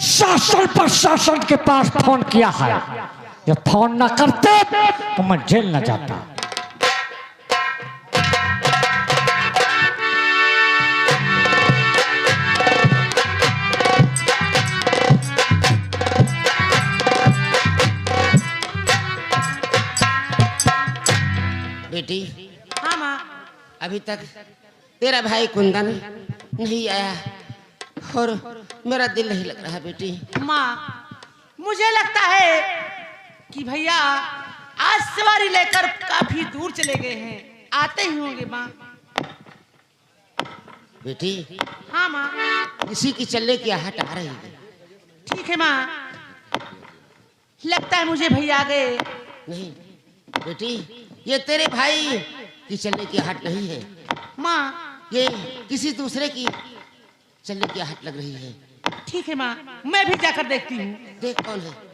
शासन प्रशासन के पास फोन किया है। ये फोन ना करते तो मैं जेल न जाता। बेटी। हाँ माँ। अभी तक तेरा भाई कुंदन नहीं आया और मेरा दिल नहीं लग रहा बेटी। माँ मुझे लगता है कि भैया आज सवारी लेकर काफी दूर चले गए हैं, आते ही होंगे माँ। बेटी। हाँ माँ। किसी की चलने की आहट आ रही है। ठीक है माँ, लगता है मुझे भैया आ गए। नहीं बेटी, ये तेरे भाई की चलने की आहट नहीं है माँ, ये किसी दूसरे की चलने की आहट लग रही है। ठीक है माँ, मैं भी जाकर देखती हूँ। देख कौन है।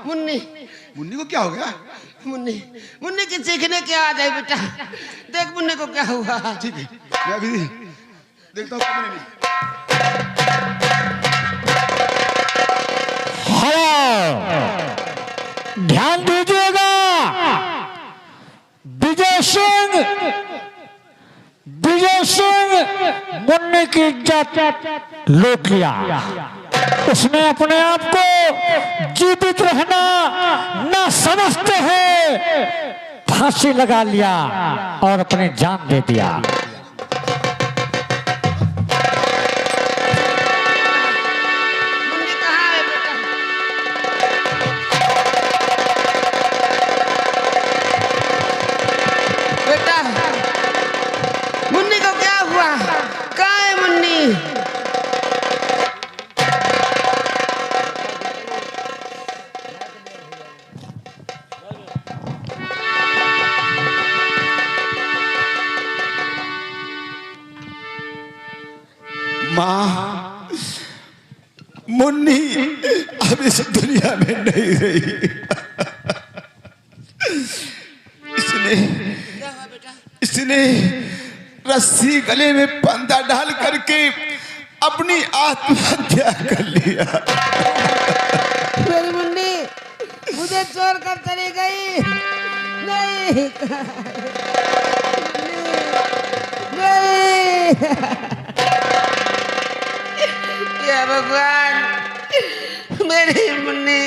मुन्नी। मुन्नी को क्या हो गया? मुन्नी मुन्नी की चीखने की आवाज आई बेटा। देख मुन्नी को क्या हुआ। ठीक है, मैं अभी देखता हूँ। हेलो, ध्यान दीजिएगा। विजय सिंह मुन्नी की इज्जत लूट लिया। उसने अपने आप को जीवित रहना न समझते हुए फांसी लगा लिया और अपनी जान दे दिया। मुन्नी कहाँ है बेटा? बेटा मुन्नी को क्या हुआ? कहाँ है मुन्नी? माँ, मुन्नी अब इस दुनिया में नहीं रही। इसने रस्सी गले में फंदा डाल करके अपनी आत्महत्या कर लिया। मेरी मुन्नी मुझे छोड़ कर चली गई। नहीं नहीं। या भगवान, मेरी मुन्नी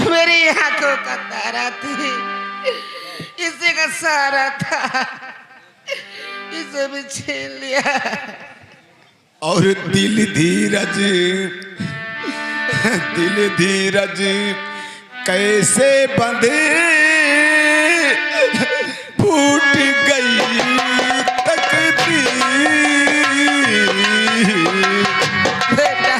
मेरी आंखों का तारा थी, इसी का सहारा था, इसे भी छीन लिया। और दिल धीरज कैसे बंधे फूट गई तकदीर। बेटा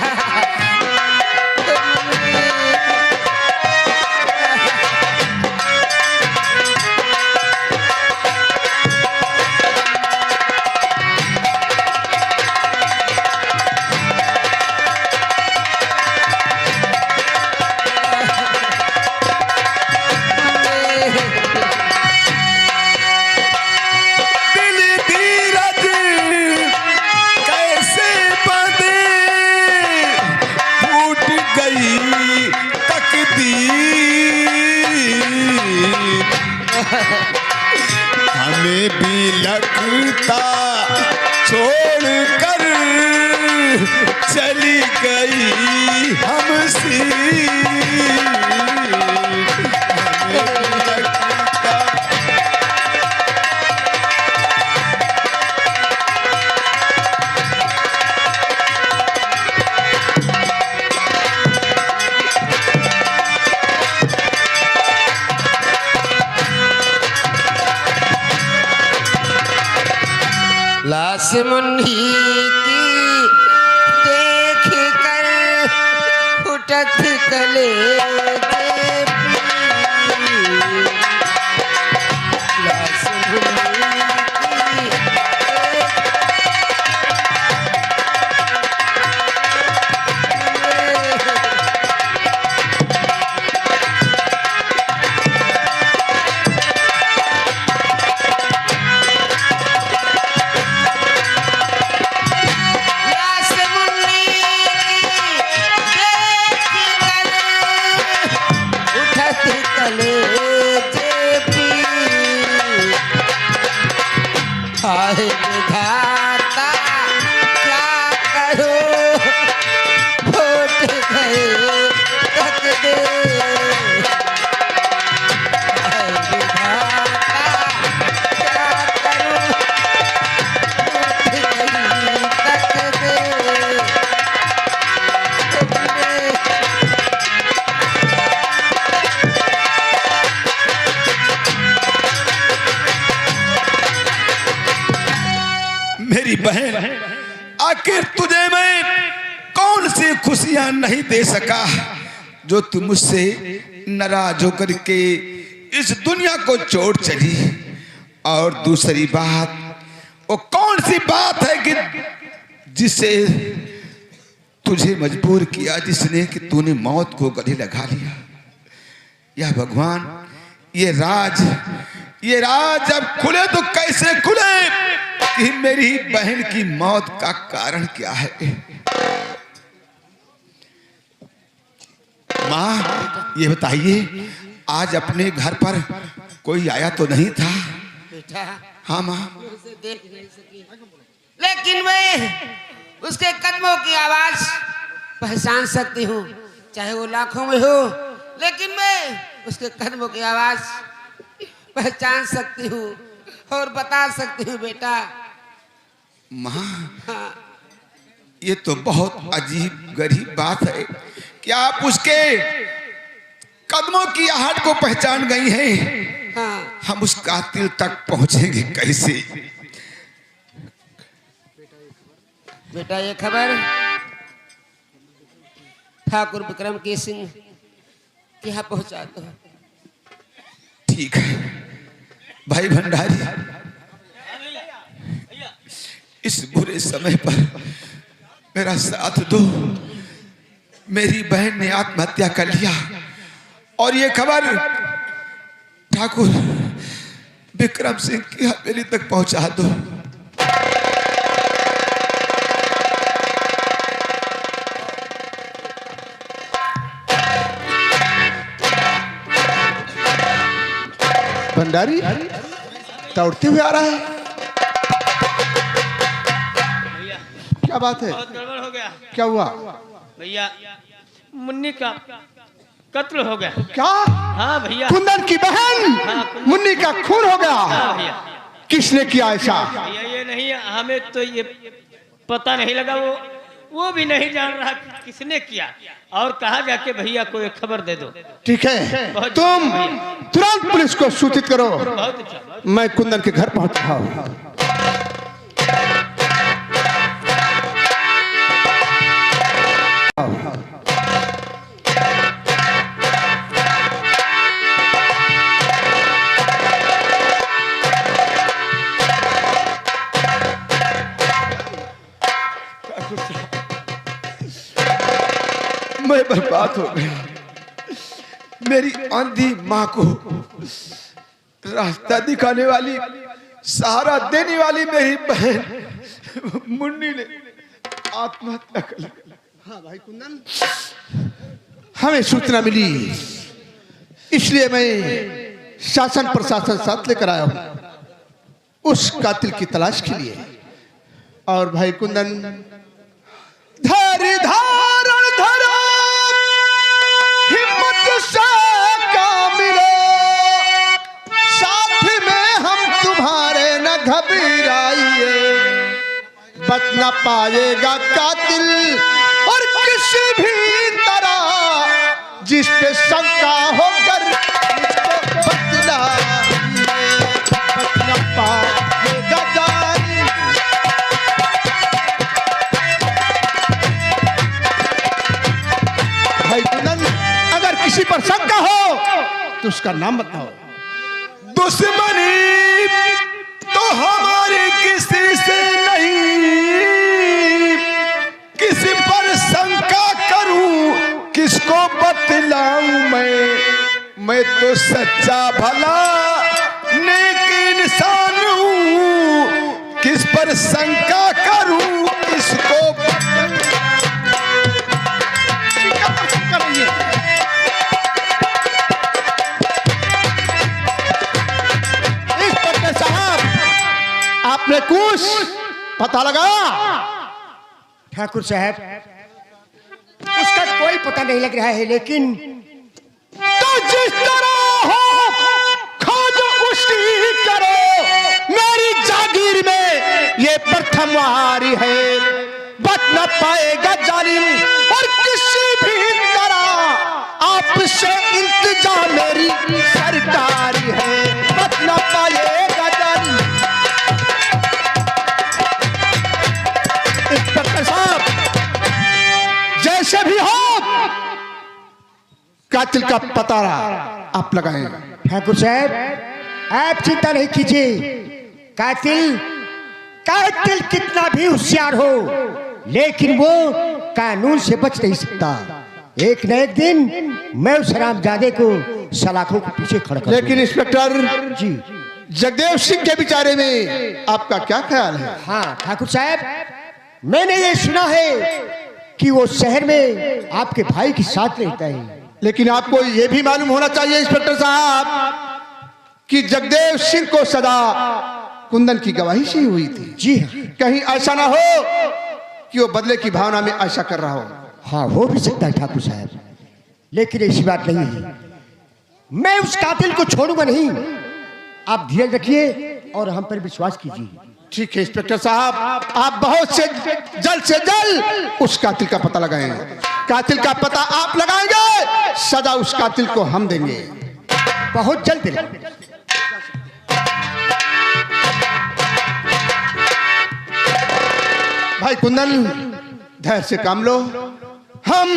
हमें भी लगता छोड़कर चली गई हमसे। हमें भी लगता लाश मुन्नी की देख कर फुटत कलेजे लाश मुन्नी हाय विधाता क्या करो फूट गए तकदीर। हाय विधाता क्या करो फूट गई तकदीर। मेरी बहन, आखिर तुझे मैं कौन सी खुशियां नहीं दे सका जो तू मुझसे नाराज होकर के इस दुनिया को छोड़ चली। और दूसरी बात, वो कौन सी बात है कि जिसे तुझे मजबूर किया, जिसने कि तूने मौत को गले लगा लिया। या भगवान, ये राज अब खुले तो कैसे खुले कि मेरी बहन की मौत का कारण क्या है। माँ ये बताइए, आज अपने घर पर कोई आया तो नहीं था? बेटा हाँ माँ। उसे देख नहीं सकी, लेकिन मैं उसके कदमों की आवाज पहचान सकती हूँ, चाहे वो लाखों में हो, लेकिन मैं उसके कदमों की आवाज पहचान सकती हूँ और बता सकती हूँ। बेटा माँ, हाँ, ये तो बहुत अजीब गरीब बात है कि आप उसके कदमों की आहट को पहचान गई हैं। हाँ। हम उस कातिल तक पहुंचेंगे कैसे? बेटा ये खबर ठाकुर विक्रम के सिंह के यहाँ पहुंचा दो। ठीक है भाई भंडारी, इस बुरे समय पर मेरा साथ दो। मेरी बहन ने आत्महत्या कर लिया और ये खबर ठाकुर विक्रम सिंह की हवेली तक पहुंचा दो। भंडारी दौड़ते हुए आ रहा है, क्या बात है? बहुत गड़बड़ हो गया क्या हुआ भैया, मुन्नी का कत्ल हो गया। क्या? हाँ भैया, कुंदन की बहन मुन्नी का खून हो गया? हाँ भैया। किसने किया ऐसा? भैया ये नहीं, हमें तो ये पता नहीं लगा, वो भी नहीं जान रहा कि किसने किया, और कहा जाके भैया को एक खबर दे दो। ठीक है, बहुत तुम भैया। तुरंत पुलिस को सूचित करो। बहुत अच्छा। मैं कुंदन के घर पहुंच रहा हूं। मैं बर्बाद हो गया। मेरी अंधी माँ को रास्ता दिखाने वाली, सहारा देने वाली मेरी बहन मुन्नी ने आत्महत्या कर ली। हाँ भाई कुंदन, हमें सूचना मिली, इसलिए मैं शासन प्रशासन साथ लेकर आया हूं उस कातिल की तलाश के लिए। और भाई कुंदन, धैर्य धारण धरो, हिम्मत से कामिलो, साथ में हम तुम्हारे न घबराइए। बच न पाएगा कातिल और किसी भी तरह, जिस पे शंका होकर मुझको बतलाइए। बच न पाएगा जानी, भाई कुंदन, अगर किसी पर शंका हो तो उसका नाम बताओ। दुश्मनी तो हमारी किसी से नहीं, किसी पर शंका करूं किसको बतलाऊं मैं तो सच्चा भला नेक इंसान हूं, किस पर शंका करूं किसको इंस्पेक्टर साहब, आपने कुछ पता लगाया? ठाकुर साहब, उसका कोई पता नहीं लग रहा है, लेकिन तो जिस तरह हो खोज उसकी करो। मेरी जागीर में ये प्रथम हारी है, बच न पाएगा जालिम और किसी भी तरह आपसे इंतजा मेरी सरकारी है। बच न पाएगा जालिम। इंस्पेक्टर साहब, जैसे भी हो कातिल का पता आप लगाएं। ठाकुर साहब, आप चिंता नहीं कीजिए। कातिल कितना भी होशियार हो, लेकिन वो कानून से बच नहीं सकता। एक न एक दिन मैं उस हरामजादे को सलाखों के पीछे खड़ा कर लेकिन इंस्पेक्टर जी, जगदेव सिंह के विचारे में आपका क्या ख्याल है? हाँ ठाकुर साहब, मैंने ये सुना है कि वो शहर में आपके भाई के साथ रहता है। लेकिन आपको ये भी मालूम होना चाहिए इंस्पेक्टर साहब कि जगदेव सिंह को सजा कुंदन की गवाही से ही हुई थी। जी हाँ। कहीं ऐसा ना हो कि वो बदले की भावना में ऐसा कर रहा हो। हाँ, हो भी सकता है ठाकुर साहब, लेकिन ऐसी बात नहीं है। मैं उस कातिल को छोड़ूंगा नहीं। आप धीरज रखिए और हम पर विश्वास कीजिए। ठीक है इंस्पेक्टर साहब, आप बहुत से जल्द उस कातिल का पता लगाएं। कातिल का पता आप लगाएंगे, सजा उस कातिल को हम देंगे। बहुत जल्द देंगे। भाई कुंदन, धैर्य से काम लो। हम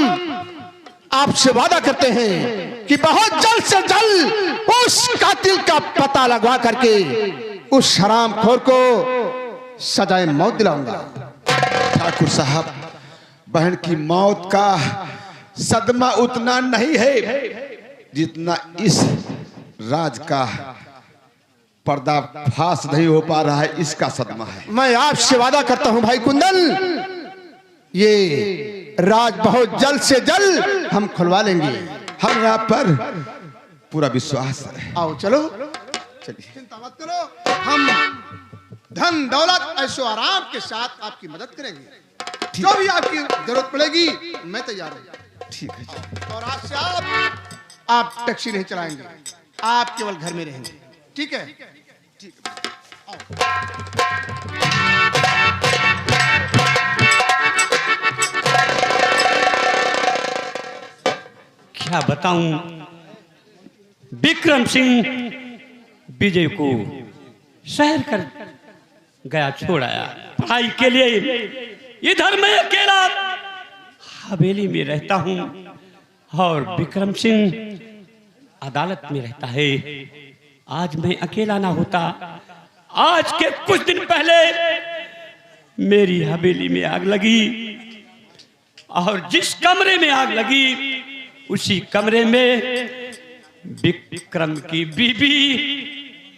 आपसे वादा करते हैं कि बहुत जल्द से जल्द उस कातिल का पता लगवा करके उस हरामखोर को सजाए मौत दिलाऊंगा। ठाकुर साहब, बहन की मौत का सदमा उतना नहीं है जितना इस राज का पर्दाफाश नहीं हो पा रहा है, इसका सदमा है। मैं आपसे वादा करता हूं भाई कुंदन, ये राज बहुत जल्द से जल्द हम खुलवा लेंगे। हम यहाँ पर पूरा विश्वास है। आओ चलो, चलिए। चिंता मत करो, हम धन दौलत ऐशो आराम के साथ आपकी मदद करेंगे। जो भी आपकी जरूरत पड़ेगी मैं तैयार हूँ। ठीक है। और आज से आप टैक्सी नहीं चलाएंगे, आप केवल घर में रहेंगे। ठीक है? ठीक है। क्या बताऊं, विक्रम सिंह विजय को शहर कर गया, छोड़ आया पढ़ाई के लिए। इधर मैं अकेला हवेली में रहता हूं और विक्रम सिंह अदालत में रहता है। आज मैं अकेला ना होता, आज के कुछ दिन पहले मेरी हवेली में आग लगी और जिस कमरे में आग लगी उसी कमरे में विक्रम की बीबी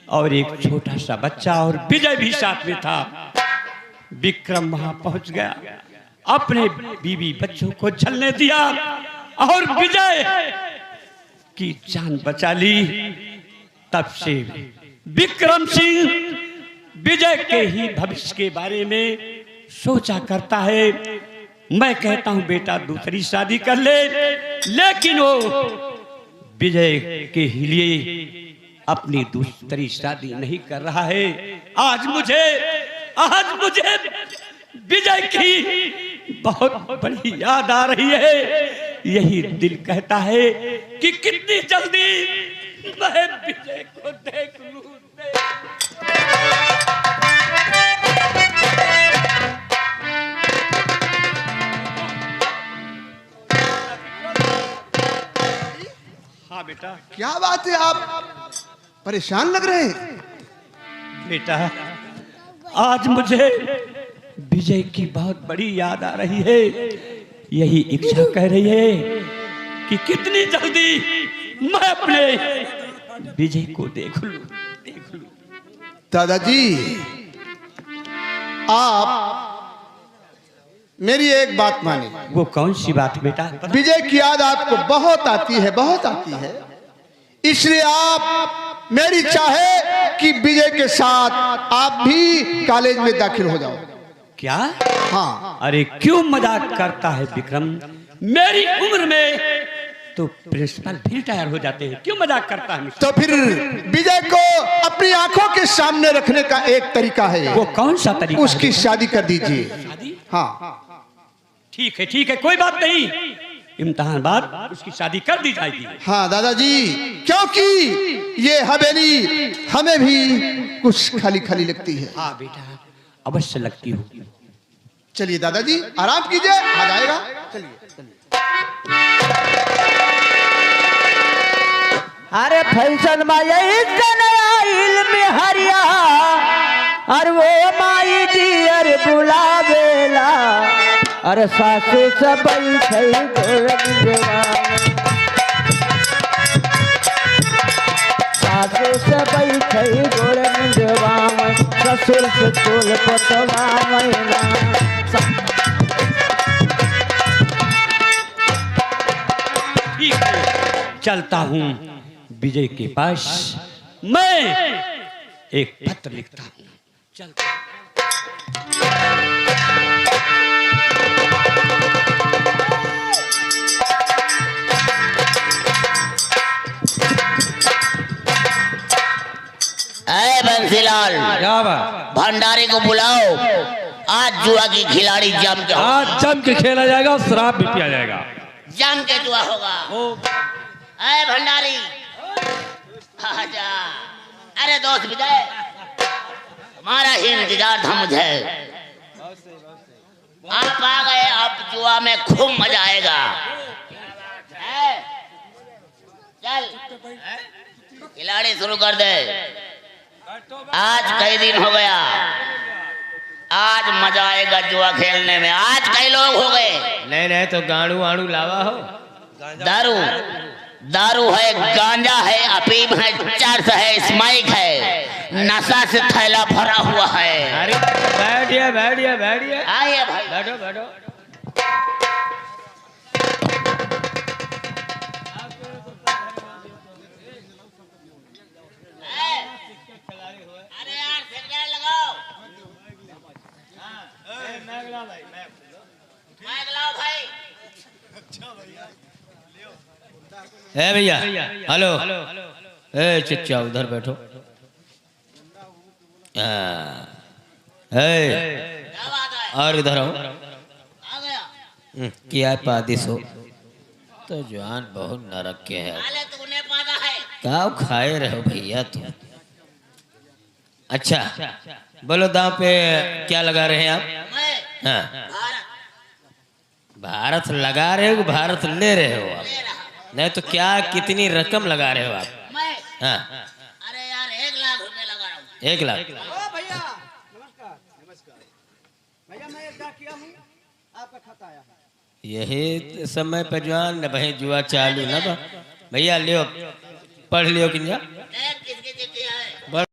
और एक छोटा सा बच्चा और विजय भी साथ में था। विक्रम वहां पहुंच गया, अपने बीबी बच्चों को जलने दिया और विजय की जान बचा ली। तब से विक्रम सिंह विजय के ही भविष्य के बारे में सोचा करता है। मैं कहता हूं बेटा दूसरी शादी कर ले, लेकिन वो विजय के लिए अपनी दूसरी शादी नहीं कर रहा है। आज मुझे विजय की बहुत बड़ी याद आ रही है। यही दिल कहता है कि कितनी जल्दी मैं विजय को देख लूं। हाँ बेटा। क्या बात है, आप परेशान लग रहे हैं? बेटा आज मुझे विजय की बहुत बड़ी याद आ रही है। यही इच्छा कह रही है कि कितनी जल्दी मैं अपने विजय को देख लूं। दादाजी, आप मेरी एक बात माने। वो कौन सी बात बेटा? विजय की याद आपको बहुत आती है, बहुत आती है, इसलिए आप मेरी चाहे कि विजय के साथ आप भी कॉलेज में दाखिल हो जाओ। क्या? हाँ। अरे क्यों मजाक करता है विक्रम? मेरी उम्र में तो प्रिंसिपल भी रिटायर हो जाते हैं, क्यों मजाक करता है? तो फिर विजय को अपनी आंखों के सामने रखने का एक तरीका है। वो कौन सा तरीका? उसकी शादी कर दीजिए। शादी? हाँ ठीक है, कोई बात नहीं, इम्तिहान बाद उसकी शादी कर दी जाएगी। हाँ दादाजी, क्योंकि ये हवेली हमें भी कुछ खाली खाली लगती है। हाँ बेटा, अवश्य लगती हो। चलिए दादाजी, आराम कीजिए, आ जाएगा। चलिए। अरे फैशन में हरिया और वो माई डियर बुलावेला। अरे सासे सब सासे सब ससुर से तोल पतवा मैना। ठीक है, चलता हूँ विजय के पास, मैं एक पत्र लिखता हूँ। चलता बंसीलाल, भंडारी को बुलाओ, आज जुआ की खिलाड़ी जम के आज जम के खेला जाएगा और शराब भी पिया जाएगा। जम के जुआ होगा। अरे भंडारी आजा। अरे दोस्त विजय, हमारा ही इंतजार था मुझे। आप आ गए, अब जुआ में खूब मजा आएगा। चल खिलाड़ी शुरू कर दे। आज कई दिन हो गया, आज मजा आएगा जुआ खेलने में। आज कई लोग हो गए। नहीं तो गाड़ू आड़ू लावा हो। दारू है, गांजा है, अफीम है, चरस है, स्माइक है, नशा से थैला भरा हुआ है। अरे बैठिए आइए भाई, बैठो। अरे यार सिगरेट लगाओ। माइक लाओ भाई। है भैया, हेलो, ए चिच्चा उधर बैठो। क्या बात है? और इधर आओ। आ गया। क्या पादिश हो? तो जवान बहुत नरक के है। अरे तूने पादा है। क्या खाए रहो भैया तुम। अच्छा बोलो दांव पे क्या लगा रहे हैं आप? मैं हाँ भारत भारत लगा रहे हो कि भारत ले रहे हो आप? ले रहा। नहीं तो क्या कितनी रकम लगा रहे हो आप? मैं हाँ अरे यार 1 लाख रुपए लगा रहा हूँ। 1 लाख। ओ भैया नमस्कार। नमस्कार भैया, मैं एक डाकिया हूँ, आपका खत आया है। यही समय पे जवान न भाई जुआ चालू न भैया लियो पढ़ लियो कि देख किसकी चिट्ठी है।